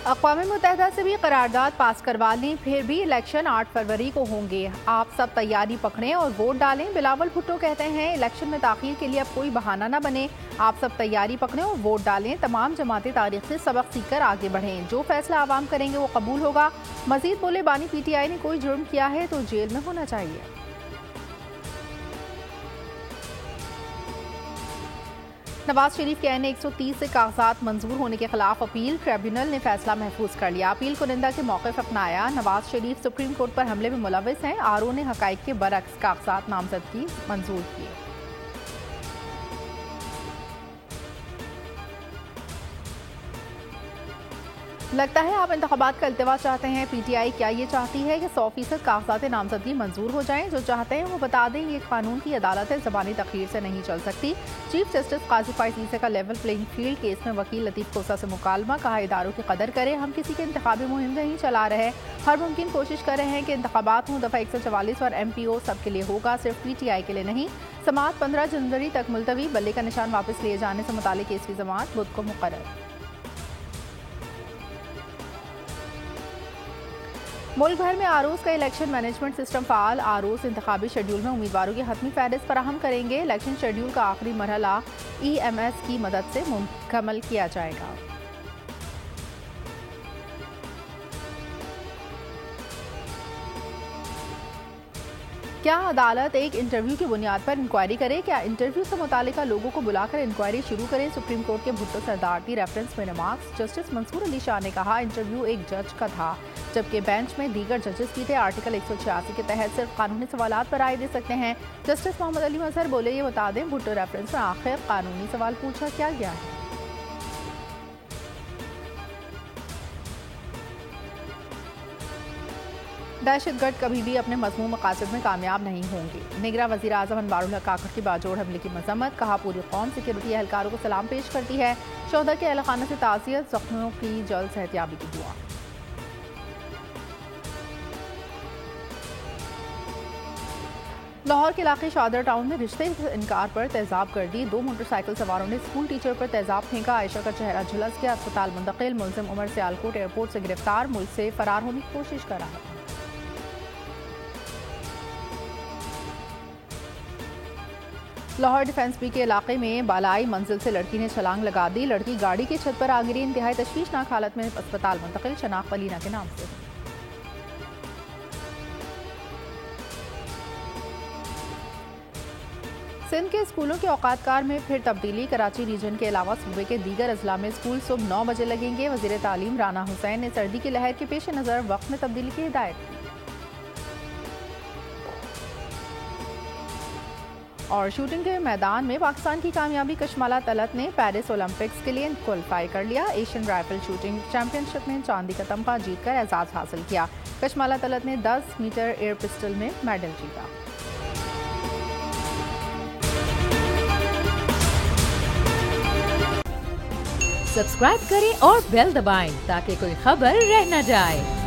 अक़वाम मुत्तहिदा से भी करारदाद पास करवा लें, फिर भी इलेक्शन 8 फरवरी को होंगे। आप सब तैयारी पकड़ें और वोट डालें। बिलावल भुट्टो कहते हैं इलेक्शन में ताख़ीर के लिए अब कोई बहाना न बने। आप सब तैयारी पकड़ें और वोट डालें। तमाम जमातें तारीख से सबक सीखकर आगे बढ़ें। जो फैसला आवाम करेंगे वो कबूल होगा। मजीद बोले, बानी PTI ने कोई जुर्म किया है तो जेल में होना चाहिए। नवाज शरीफ के NA 130 से कागजात मंजूर होने के खिलाफ अपील। ट्रिब्यूनल ने फैसला महफूज कर लिया। अपील कुनिंदा के मौक़िफ़ अपनाया। नवाज शरीफ सुप्रीम कोर्ट पर हमले में मुलविस हैं। RO ने हक़ाइक़ के बरअक्स कागजात नामजदगी मंजूर किए। लगता है आप इंतखाबात का इल्तिवा चाहते हैं। PTI क्या ये चाहती है कि 100% कागजात नामजदगी मंजूर हो जाएं? जो चाहते हैं वो बता दें। ये कानून की अदालत है, ज़बानी तखरीर से नहीं चल सकती। चीफ जस्टिस काजी फ़ाइज़ ईसा का लेवल प्लेइंग फील्ड केस में वकील लतीफ़ कोसा से मुकालमा। कहा, इदारों की कदर करें, हम किसी के इंतखाबी मुहिम नहीं चला रहे। हर मुमकिन कोशिश कर रहे हैं कि इंतखाबात हों। दफ़ा 144 और MPO सबके लिए होगा, सिर्फ PTI के लिए नहीं। समाअत 15 जनवरी तक मुलतवी। बल्ले का निशान वापस लिए जाने से मुताल्लिक़ केस की समाअत बुध को मुकर्रर। मुल्क भर में ROs का इलेक्शन मैनेजमेंट सिस्टम फ़ाल। ROs इंतखाबी शेड्यूल में उम्मीदवारों की हतमी फहरिस्त फराहम करेंगे। इलेक्शन शेड्यूल का आखिरी मरहला EMS की मदद से मुकम्मल किया जाएगा। क्या अदालत एक इंटरव्यू की बुनियाद पर इंक्वायरी करे? क्या इंटरव्यू से मुतालिका लोगों को बुलाकर इंक्वायरी शुरू करें? सुप्रीम कोर्ट के भुट्टो सरदारती रेफरेंस में रिमार्क्स। जस्टिस मंसूर अली शाह ने कहा, इंटरव्यू एक जज का था, जबकि बेंच में दीगर जजेस की थे। आर्टिकल 186 के तहत सिर्फ कानूनी सवालात पर राय दे सकते हैं। जस्टिस मोहम्मद अली मजहर बोले, ये बता दें भुट्टो रेफरेंस में आखिर कानूनी सवाल पूछा क्या गया है? दहशतगर्द कभी भी अपने मज़मूम मकासद में कामयाब नहीं होंगे। निगरान वज़ीर आज़म अनवारुल हक काकड़ की बाजोड़ हमले की मजम्मत। कहा, पूरी कौम सिक्योरिटी एहलकारों को सलाम पेश करती है। शोहदा के अहलखाना से ताज़ियत, ज़ख्मियों की जल्द सेहतयाबी की दुआ। लाहौर के इलाके शादर टाउन में रिश्ते से इनकार पर तेजाब कर दी। 2 मोटरसाइकिल सवारों ने स्कूल टीचर पर तेजाब फेंका। आयशा का चेहरा झुलस गया। अस्पताल मुंतकिल। मुलजिम उमर सियालकोट एयरपोर्ट से गिरफ्तार। मुल्क से फरार होने की कोशिश कर रहा है। लाहौर डिफेंस बी के इलाके में बालाई मंजिल से लड़की ने छलांग लगा दी। लड़की गाड़ी की छत पर आ गिरी। इंतहाई तशवीशनाक हालत में अस्पताल मुंतकिल। शनाख्त वलीना के नाम से। सिंध के स्कूलों के औकातकार में फिर तब्दीली। कराची रीजन के अलावा सूबे के दीगर अजला में स्कूल सुबह 9 बजे लगेंगे। वज़ीर तालीम राना हुसैन ने सर्दी की लहर के पेश नज़र वक्त में तब्दीली की हिदायत की। और शूटिंग के मैदान में पाकिस्तान की कामयाबी। कशमाला तलत ने पेरिस ओलंपिक्स के लिए क्वालिफाई कर लिया। एशियन राइफल शूटिंग चैंपियनशिप में चांदी का तमगा जीतकर एजाज हासिल किया। कशमाला तलत ने 10 मीटर एयर पिस्टल में मेडल जीता। सब्सक्राइब करें और बेल दबाएं ताकि कोई खबर रह न जाए।